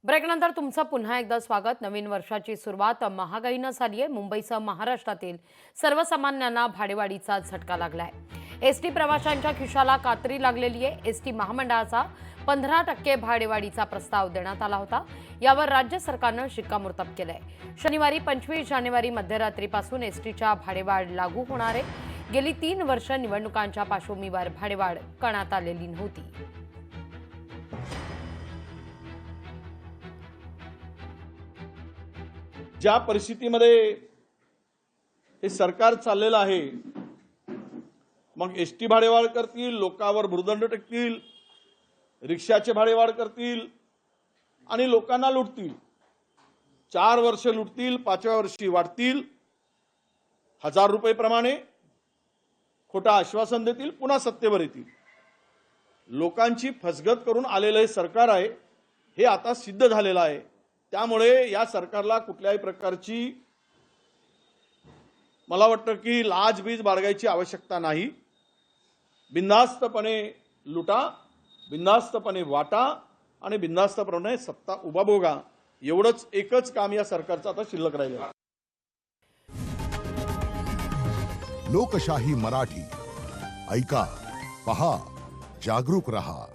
ब्रेकनंतर तुमचं पुन्हा एकदा स्वागत। नवीन वर्षाची सुरुवात महागाईनं झाली आहे। मुंबईसह महाराष्ट्रातील सर्वसामान्यांना भाडेवाढीचा झटका लागलाय। एसटी प्रवाशांच्या खिशाला कात्री लागलेली आहे। एसटी महामंडळाचा 15% भाडेवाढीचा प्रस्ताव देण्यात आला होता। यावर राज्य सरकारनं शिक्कामोर्तब केलंय। शनिवारी 25 जानेवारी मध्यरात्रीपासून एसटीच्या भाडेवाढ लागू होणार आहे। गेली 3 वर्ष निवडणुकांच्या पार्श्वभूमीवर भाडेवाढ करण्यात आलेली नव्हती। ज्या परिस्थितीमध्ये हे सरकार चाललेलं आहे, मग एसटी भाडेवाढ करतील, लोकांवर भुर्दंड टाकतील, रिक्षाचे भाडेवाढ करतील आणि लोकांना लुटतील। 4 वर्ष लुटतील, 5व्या वर्षी वाढतील, 1000 रुपये प्रमाणे खोटा आश्वासन देतील, पुन्हा सत्तेवर येतील। लोकांची फसगत करून आलेलं हे सरकार आहे, हे आता सिद्ध झालेलं आहे। त्यामुळे या सरकारला कुठल्याही प्रकारची मला वाटतं की लाजबीज बाळगायची आवश्यकता नाही। बिनधास्तपणे लुटा, बिनधास्तपणे वाटा आणि बिनधास्तपणे सत्ता उभा भोगा, एवढंच एकच काम या सरकारचं आता शिल्लक राहिलं आहे। लोकशाही मराठी ऐका, पहा, जागरूक रहा।